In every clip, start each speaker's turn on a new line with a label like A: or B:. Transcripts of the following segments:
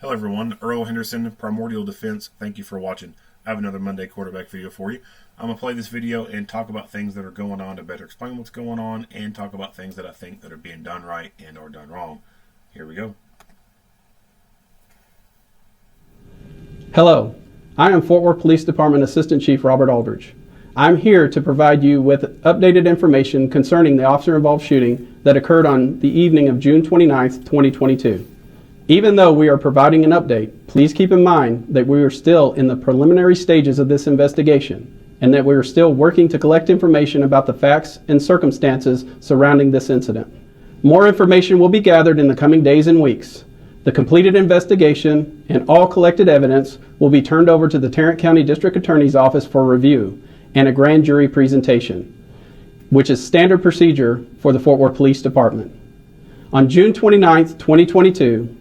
A: Hello everyone, Earl Henderson, Primordial Defense. Thank you for watching. I have another Monday quarterback video for you. I'm going to play this video and talk about things that are going on to better explain what's going on and talk about things that I think that are being done right and or done wrong. Here we go.
B: Hello, I am Fort Worth Police Department Assistant Chief Robert Aldridge. I'm here to provide you with updated information concerning the officer-involved shooting that occurred on the evening of June 29th, 2022. Even though we are providing an update, please keep in mind that we are still in the preliminary stages of this investigation and that we are still working to collect information about the facts and circumstances surrounding this incident. More information will be gathered in the coming days and weeks. The completed investigation and all collected evidence will be turned over to the Tarrant County District Attorney's Office for review and a grand jury presentation, which is standard procedure for the Fort Worth Police Department. On June 29th, 2022,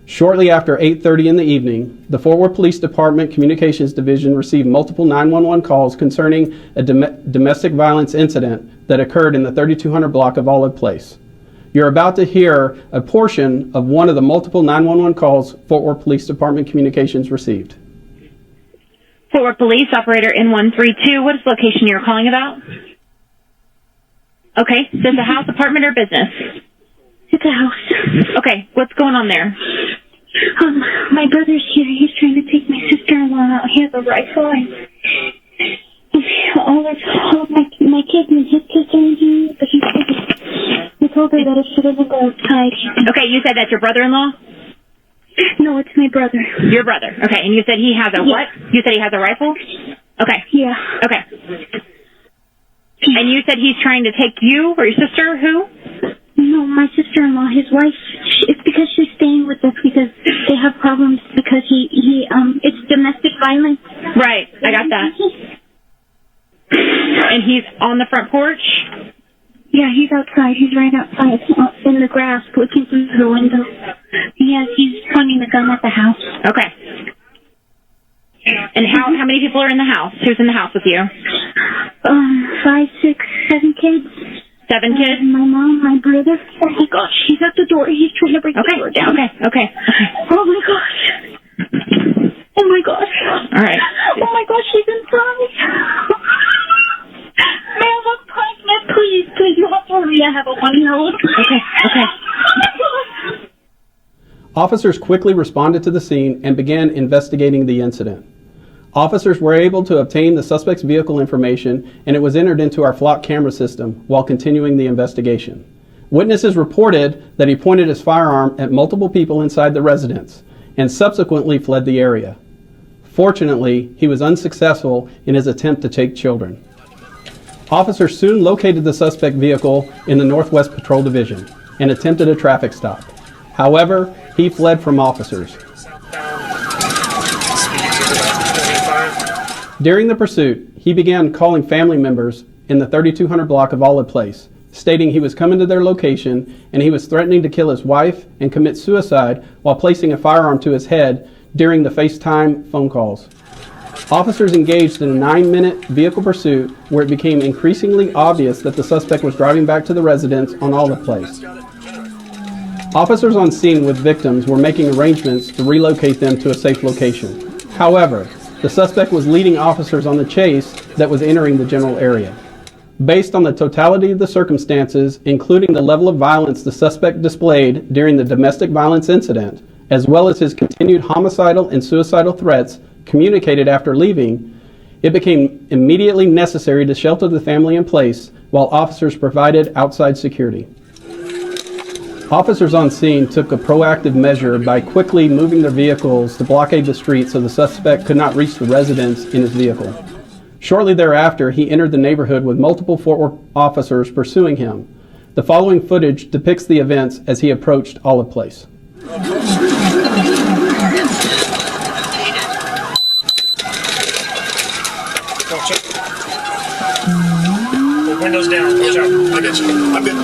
B: shortly after 8:30 in the evening, the Fort Worth Police Department Communications Division received multiple 911 calls concerning a domestic violence incident that occurred in the 3200 block of Olive Place. You're about to hear a portion of one of the multiple 911 calls Fort Worth Police Department Communications received.
C: Fort Worth Police, operator N132, what is the location you're calling about? Okay, is this a house, apartment, or business?
D: It's a house.
C: Okay, what's going on there?
D: My brother's here. He's trying to take my sister-in-law out. He has a rifle, and all of my kids and his kids are in here, but he told her that if she doesn't go outside.
C: Okay, you said that's your brother-in-law?
D: No, it's my brother.
C: Your brother. Okay, and you said he has a what? You said he has a rifle? Okay.
D: Yeah.
C: Okay. And you said he's trying to take you or your sister? Who?
D: No, my sister-in-law, his wife. It's because she's staying with us because they have problems because it's domestic violence.
C: Right, I got that. And he's on the front porch?
D: Yeah, he's outside. He's right outside in the grass looking through the window. He's pointing the gun at the house.
C: Okay. And how many people are in the house? Who's in the house with you?
D: 5, 6, 7 kids.
C: 7 kids?
D: My mom, my brother. Oh my gosh, he's at the door. He's trying to break the door down.
C: Okay.
D: Oh my gosh. Oh my gosh.
C: All right.
D: Oh my gosh, she's inside. Ma'am, I'm pregnant. Please, you have to hurry. I have a 1-year-old.
C: Okay.
B: Officers quickly responded to the scene and began investigating the incident. Officers were able to obtain the suspect's vehicle information, and it was entered into our flock camera system while continuing the investigation. Witnesses reported that he pointed his firearm at multiple people inside the residence and subsequently fled the area. Fortunately, he was unsuccessful in his attempt to take children. Officers soon located the suspect vehicle in the Northwest Patrol Division and attempted a traffic stop. However, he fled from officers. During the pursuit, he began calling family members in the 3200 block of Olive Place, stating he was coming to their location and he was threatening to kill his wife and commit suicide while placing a firearm to his head during the FaceTime phone calls. Officers engaged in a 9-minute vehicle pursuit where it became increasingly obvious that the suspect was driving back to the residence on Olive Place. Officers on scene with victims were making arrangements to relocate them to a safe location. However, the suspect was leading officers on the chase that was entering the general area. Based on the totality of the circumstances, including the level of violence the suspect displayed during the domestic violence incident, as well as his continued homicidal and suicidal threats communicated after leaving, it became immediately necessary to shelter the family in place while officers provided outside security. Officers on scene took a proactive measure by quickly moving their vehicles to blockade the street so the suspect could not reach the residence in his vehicle. Shortly thereafter, he entered the neighborhood with multiple Fort Worth officers pursuing him. The following footage depicts the events as he approached Olive Place.
E: Windows down. Watch out. I got you. I've been.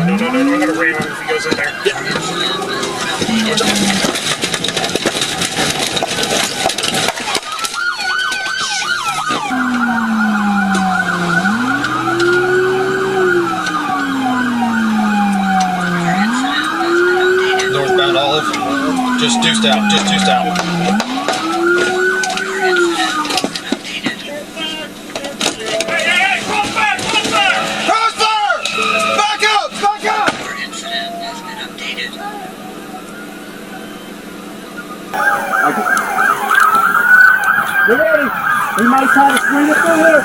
E: No, I'm gonna ram him if he goes in there. Yeah. Just deuced out. Just deuced out. Hey, crossfire! Crossfire! Crossfire! Back up! Back up! Your incident has been updated.
F: Get ready. We might try to swing it through here.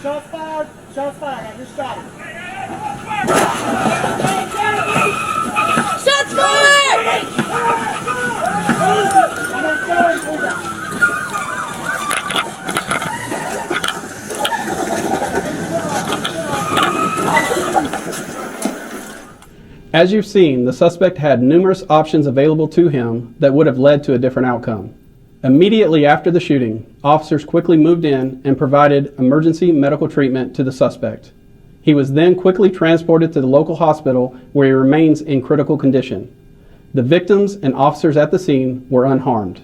F: Shots fired. Shots fired. I just shot him.
G: Shots fired!
B: As you've seen, the suspect had numerous options available to him that would have led to a different outcome. Immediately after the shooting, officers quickly moved in and provided emergency medical treatment to the suspect. He was then quickly transported to the local hospital where he remains in critical condition. The victims and officers at the scene were unharmed.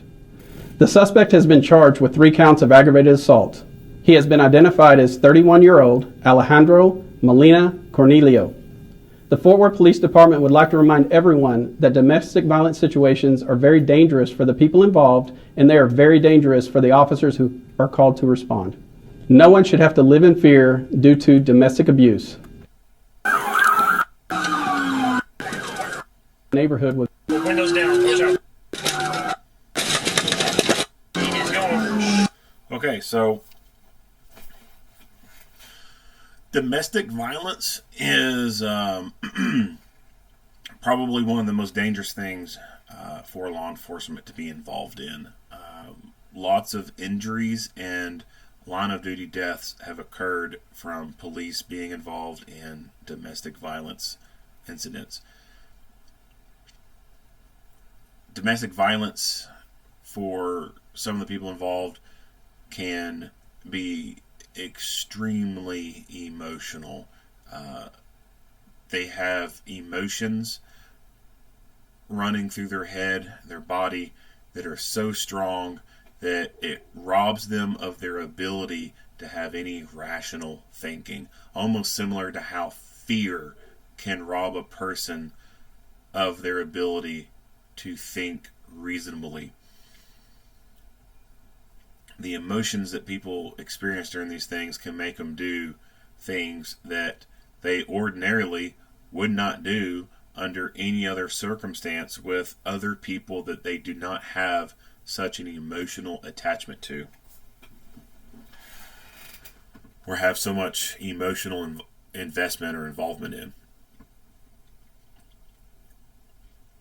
B: The suspect has been charged with 3 counts of aggravated assault. He has been identified as 31-year-old Alejandro Molina Cornelio. The Fort Worth Police Department would like to remind everyone that domestic violence situations are very dangerous for the people involved, and they are very dangerous for the officers who are called to respond. No one should have to live in fear due to domestic abuse. Neighborhood was
E: Windows down. Watch out. He's going.
A: Okay, so domestic violence is probably one of the most dangerous things for law enforcement to be involved in. Lots of injuries and line of duty deaths have occurred from police being involved in domestic violence incidents. Domestic violence for some of the people involved can be extremely emotional. They have emotions running through their head, their body, that are so strong that it robs them of their ability to have any rational thinking. Almost similar to how fear can rob a person of their ability to think reasonably. The emotions that people experience during these things can make them do things that they ordinarily would not do under any other circumstance with other people that they do not have such an emotional attachment to, or have so much emotional investment or involvement in.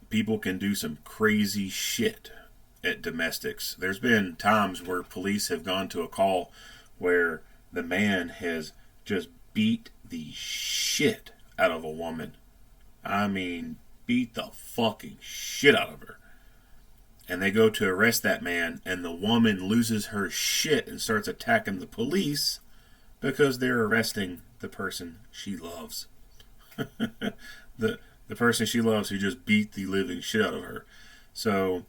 A: People can do some crazy shit at domestics. There's been times where police have gone to a call where the man has just beat the shit out of a woman. I mean, beat the fucking shit out of her. And they go to arrest that man, and the woman loses her shit and starts attacking the police because they're arresting the person she loves. the person she loves who just beat the living shit out of her. So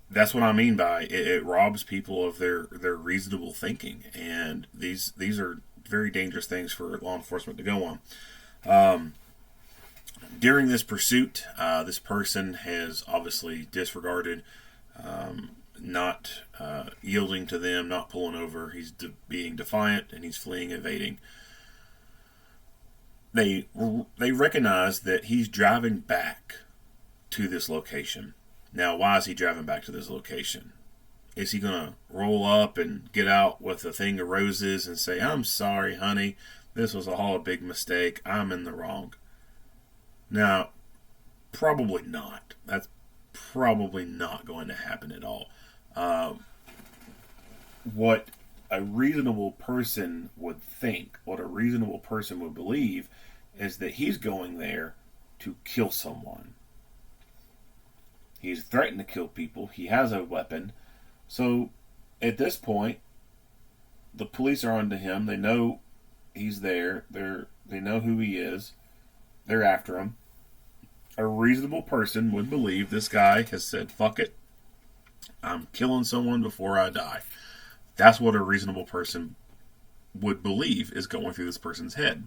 A: that's what I mean by it robs people of their reasonable thinking, and these are very dangerous things for law enforcement to go on. During this pursuit, this person has obviously disregarded, not yielding to them, not pulling over. He's being defiant, and he's fleeing, evading. They recognize that he's driving back to this location. Now, why is he driving back to this location? Is he going to roll up and get out with a thing of roses and say, "I'm sorry, honey, this was all a big mistake, I'm in the wrong"? Now, probably not. That's probably not going to happen at all. What a reasonable person would think, what a reasonable person would believe, is that he's going there to kill someone. He's threatened to kill people. He has a weapon. So, at this point, the police are onto him. They know he's there. They know who he is. They're after him. A reasonable person would believe this guy has said, "Fuck it. I'm killing someone before I die." That's what a reasonable person would believe is going through this person's head.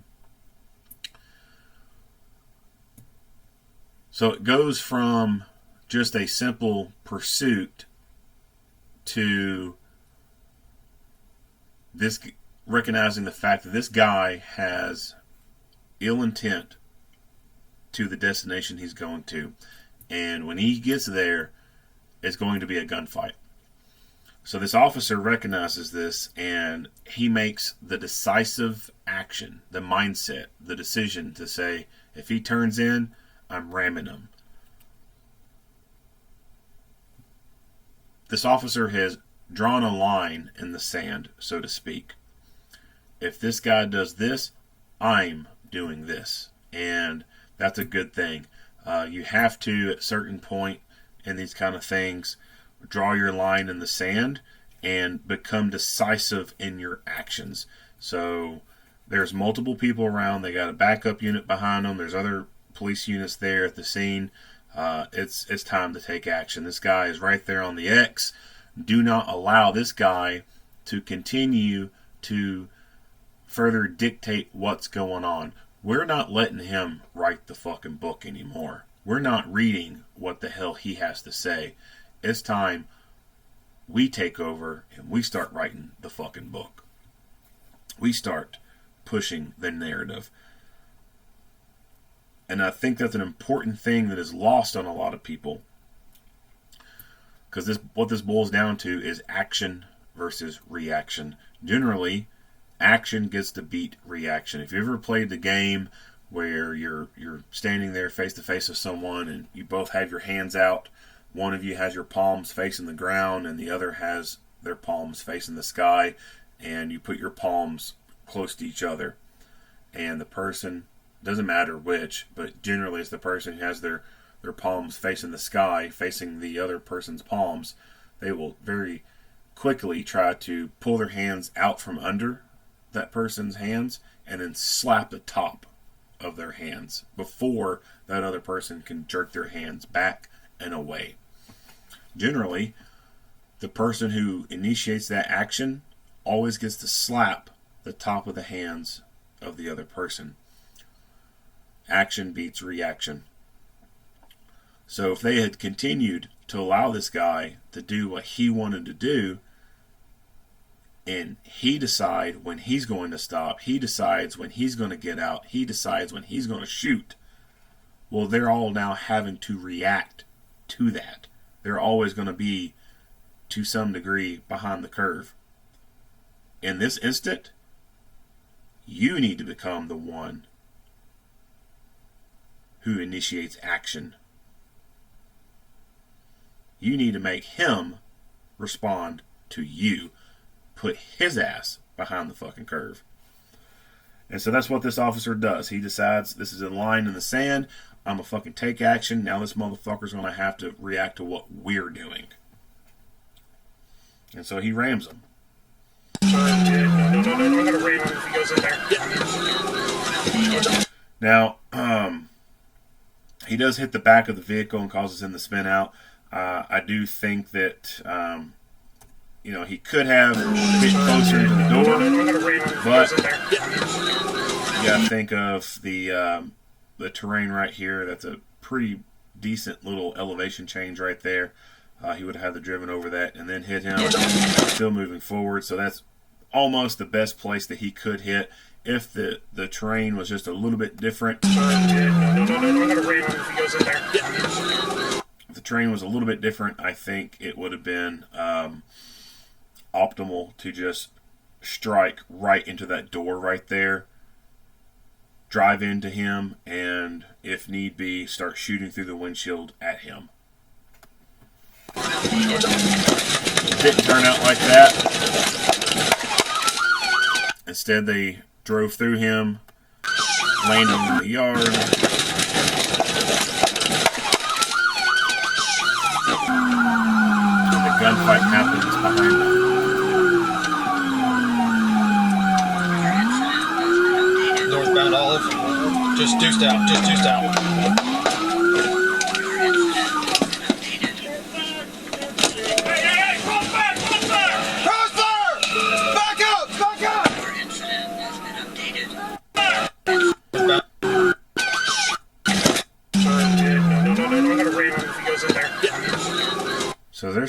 A: So it goes from just a simple pursuit to this, recognizing the fact that this guy has ill intent to the destination he's going to. And when he gets there, it's going to be a gunfight. So this officer recognizes this, and he makes the decisive action, the mindset, the decision to say, if he turns in, I'm ramming him. This officer has drawn a line in the sand, so to speak. If this guy does this, I'm doing this. And that's a good thing. You have to, at a certain point in these kind of things, draw your line in the sand and become decisive in your actions. So there's multiple people around. They got a backup unit behind them. There's other police units there at the scene. It's time to take action. This guy is right there on the X. Do not allow this guy to continue to further dictate what's going on. We're not letting him write the fucking book anymore. We're not reading what the hell he has to say. It's time we take over and we start writing the fucking book. We start pushing the narrative. And I think that's an important thing that is lost on a lot of people. Because what this boils down to is action versus reaction. Generally, action gets to beat reaction. If you ever played the game where you're standing there face to face with someone and you both have your hands out, one of you has your palms facing the ground and the other has their palms facing the sky, and you put your palms close to each other, and the person, doesn't matter which, but generally it's the person who has their palms facing the sky, facing the other person's palms, they will very quickly try to pull their hands out from under that person's hands and then slap the top of their hands before that other person can jerk their hands back and away. Generally, the person who initiates that action always gets to slap the top of the hands of the other person. Action beats reaction. So if they had continued to allow this guy to do what he wanted to do, and he decides when he's going to stop, he decides when he's going to get out, he decides when he's going to shoot, well, they're all now having to react to that. They're always going to be, to some degree, behind the curve. In this instant, you need to become the one who initiates action. You need to make him respond to you. Put his ass behind the fucking curve. And so that's what this officer does. He decides this is a line in the sand. I'm going to fucking take action. Now this motherfucker's going to have to react to what we're doing. And so he rams him.
G: No, I'm going to ram him if he goes in there.
A: Now, he does hit the back of the vehicle and causes him to spin out. I do think that, he could have hit closer to the door, but you got to think of the terrain right here. That's a pretty decent little elevation change right there. He would have had to driven over that and then hit him. Still moving forward, so that's almost the best place that he could hit. If the terrain was just a little bit different. If the terrain was a little bit different, I think it would have been optimal to just strike right into that door right there, drive into him, and if need be, start shooting through the windshield at him. It didn't turn out like that. Instead, they drove through him, landing in the yard. And the gunfight happens behind them.
G: Northbound Olive. Just deuced out. Hey, crossfire!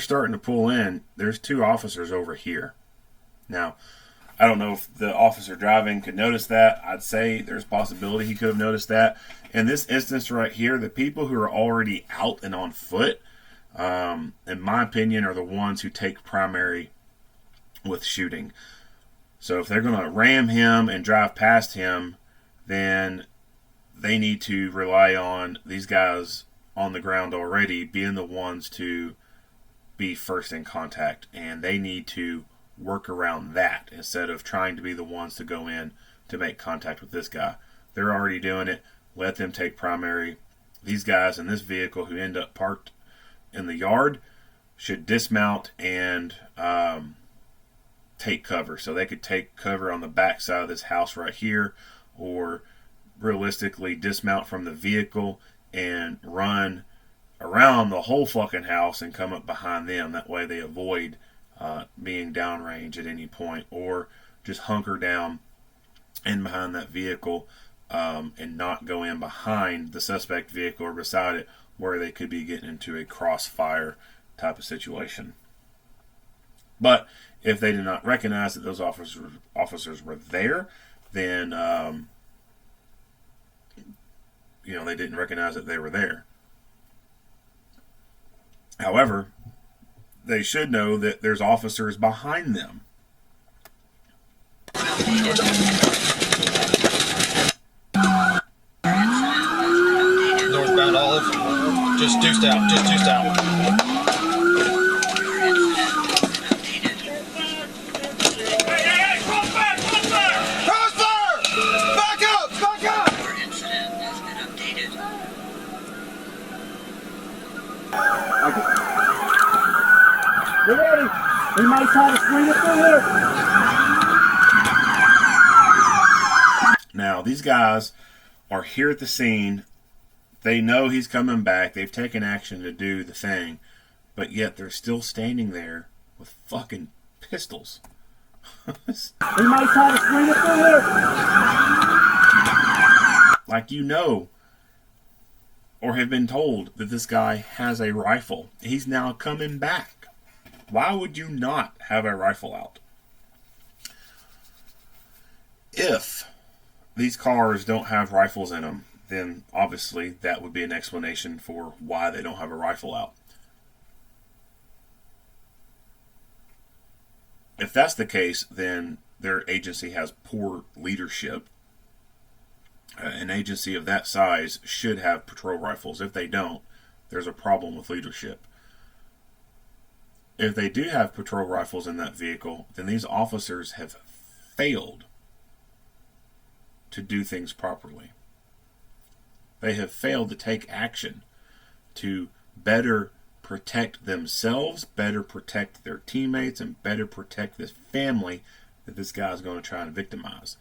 A: starting to pull in, there's 2 officers over here. Now, I don't know if the officer driving could notice that. I'd say there's a possibility he could have noticed that. In this instance right here, the people who are already out and on foot, in my opinion, are the ones who take primary with shooting. So if they're going to ram him and drive past him, then they need to rely on these guys on the ground already being the ones to be first in contact. And they need to work around that instead of trying to be the ones to go in to make contact with this guy. They're already doing it. Let them take primary. These guys in this vehicle who end up parked in the yard should dismount and take cover. So they could take cover on the back side of this house right here, or realistically dismount from the vehicle and run around the whole fucking house and come up behind them. That way they avoid being downrange at any point, or just hunker down in behind that vehicle and not go in behind the suspect vehicle or beside it, where they could be getting into a crossfire type of situation. But if they did not recognize that those officers were there, then they didn't recognize that they were there. However, they should know that there's officers behind them.
E: Northbound Olive. Just deuced out. Just deuced out. Hey, crossfire! Crossfire! Crossfire! Back up! Back up! Your incident has been updated.
F: Get ready. He might try to swing it through here.
A: Now, these guys are here at the scene. They know he's coming back. They've taken action to do the thing. But yet they're still standing there with fucking pistols.
F: He might try to swing it through here.
A: Like, or have been told that this guy has a rifle. He's now coming back. Why would you not have a rifle out? If these cars don't have rifles in them, then obviously that would be an explanation for why they don't have a rifle out. If that's the case, then their agency has poor leadership. An agency of that size should have patrol rifles. If they don't, there's a problem with leadership. If they do have patrol rifles in that vehicle, then these officers have failed to do things properly. They have failed to take action to better protect themselves, better protect their teammates, and better protect this family that this guy is going to try and victimize.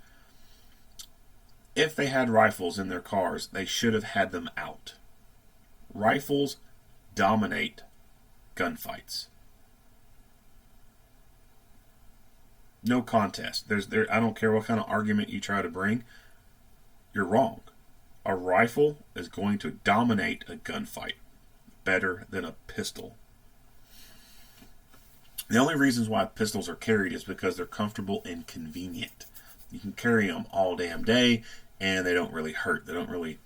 A: If they had rifles in their cars, they should have had them out. Rifles dominate gunfights. No contest. I don't care what kind of argument you try to bring. You're wrong. A rifle is going to dominate a gunfight better than a pistol. The only reasons why pistols are carried is because they're comfortable and convenient. You can carry them all damn day, and they don't really hurt. They don't really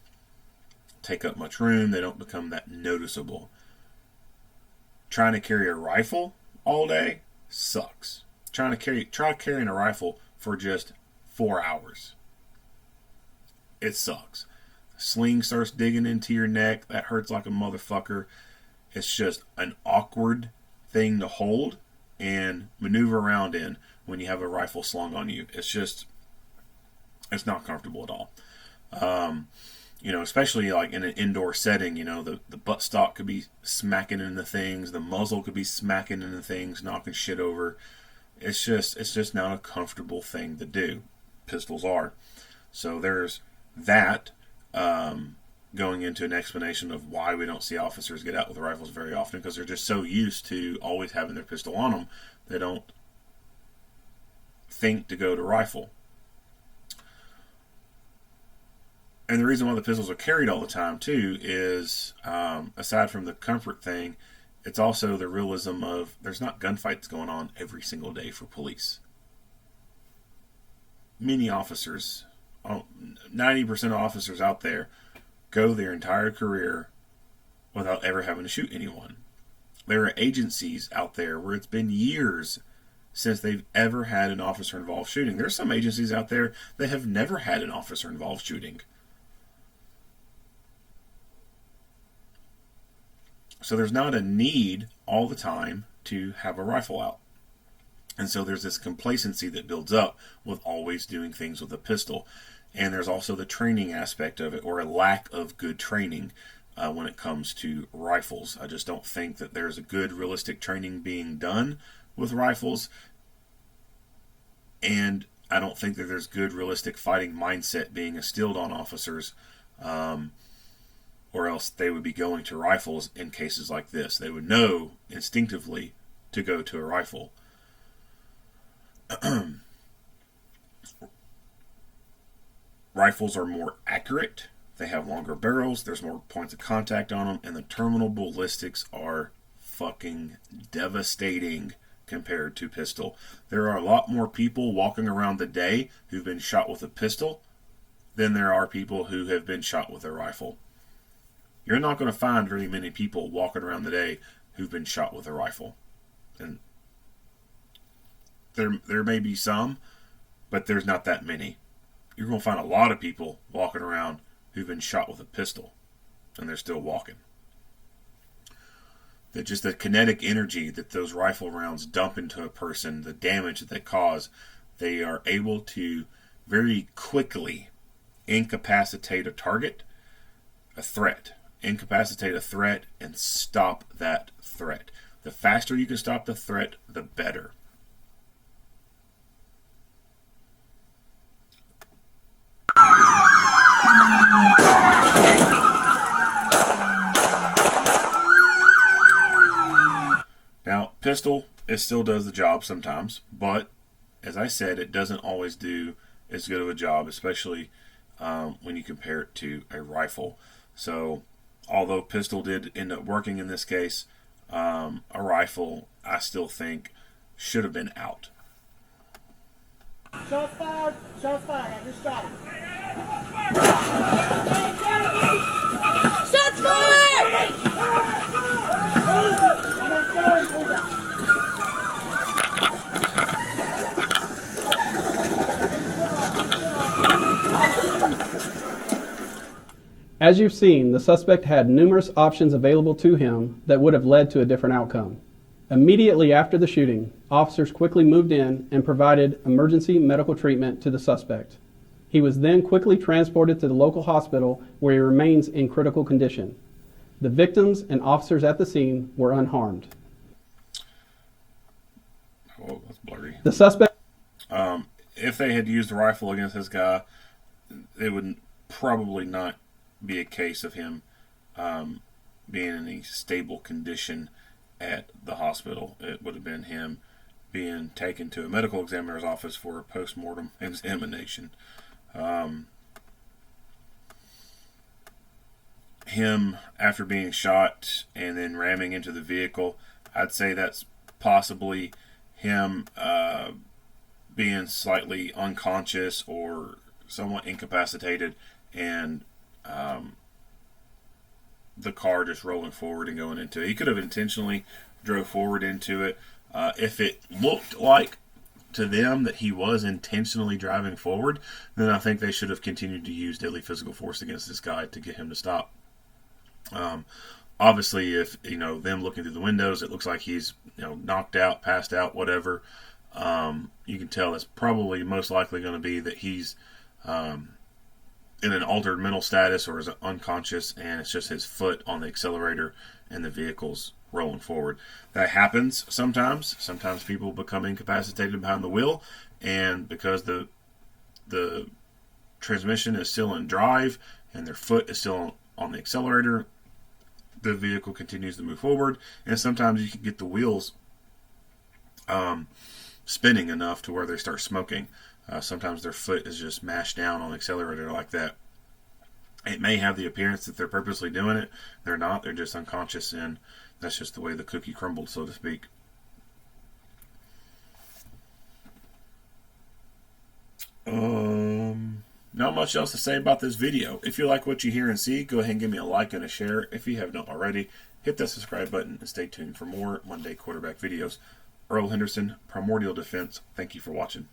A: take up much room. They don't become that noticeable. Trying to carry a rifle all day sucks. Try carrying a rifle for just 4 hours. It sucks. Sling starts digging into your neck. That hurts like a motherfucker. It's just an awkward thing to hold and maneuver around in when you have a rifle slung on you. It's not comfortable at all. Especially like in an indoor setting, the buttstock could be smacking into things. The muzzle could be smacking into things, knocking shit over. It's just not a comfortable thing to do. Pistols are. So there's that. Going into an explanation of why we don't see officers get out with rifles very often, because they're just so used to always having their pistol on them, they don't think to go to rifle. And the reason why the pistols are carried all the time too is, aside from the comfort thing, it's also the realism of there's not gunfights going on every single day for police. Many officers, 90% of officers out there, go their entire career without ever having to shoot anyone. There are agencies out there where it's been years since they've ever had an officer-involved shooting. There's some agencies out there that have never had an officer-involved shooting. So there's not a need all the time to have a rifle out. And so there's this complacency that builds up with always doing things with a pistol. And there's also the training aspect of it, or a lack of good training when it comes to rifles. I just don't think that there's a good, realistic training being done with rifles. And I don't think that there's good, realistic fighting mindset being instilled on officers, or else they would be going to rifles in cases like this. They would know instinctively to go to a rifle. Rifles are more accurate. They have longer barrels. There's more points of contact on them. And the terminal ballistics are fucking devastating compared to pistol. There are a lot more people walking around the day who've been shot with a pistol than there are people who have been shot with a rifle. You're not going to find very many people walking around the day who've been shot with a rifle. And there may be some, but there's not that many. You're going to find a lot of people walking around who've been shot with a pistol, and they're still walking. That just the kinetic energy that those rifle rounds dump into a person, the damage that they cause, they are able to very quickly incapacitate a target, a threat. Incapacitate a threat and stop that threat. The faster you can stop the threat, the better. Now, pistol, it still does the job sometimes, but as I said, it doesn't always do as good of a job, especially when you compare it to a rifle. So, although pistol did end up working in this case, a rifle, I still think, should have been out.
F: Shots fired. Shots fired. I just shot him.
E: Shots fired!
B: As you've seen, the suspect had numerous options available to him that would have led to a different outcome. Immediately after the shooting, officers quickly moved in and provided emergency medical treatment to the suspect. He was then quickly transported to the local hospital where he remains in critical condition. The victims and officers at the scene were unharmed.
A: Oh, that's blurry.
B: The suspect...
A: If they had used a rifle against this guy, it would probably not be a case of him being in a stable condition at the hospital. It would have been him being taken to a medical examiner's office for a post-mortem examination. Him, after being shot and then ramming into the vehicle, I'd say that's possibly him being slightly unconscious or somewhat incapacitated, and the car just rolling forward and going into it. He could have intentionally drove forward into it. If it looked like to them that he was intentionally driving forward, then I think they should have continued to use deadly physical force against this guy to get him to stop. Obviously, if them looking through the windows, it looks like he's knocked out, passed out, whatever. You can tell it's probably most likely going to be that he's in an altered mental status or is unconscious, and it's just his foot on the accelerator and the vehicle's rolling forward. That happens sometimes. Sometimes people become incapacitated behind the wheel, and because the transmission is still in drive and their foot is still on the accelerator, the vehicle continues to move forward, and sometimes you can get the wheels spinning enough to where they start smoking. Sometimes their foot is just mashed down on the accelerator like that. It may have the appearance that they're purposely doing it. They're not. They're just unconscious, and that's just the way the cookie crumbled, so to speak. Not much else to say about this video. If you like what you hear and see, go ahead and give me a like and a share. If you have not already, hit that subscribe button and stay tuned for more Monday quarterback videos. Earl Henderson, Primordial Defense. Thank you for watching.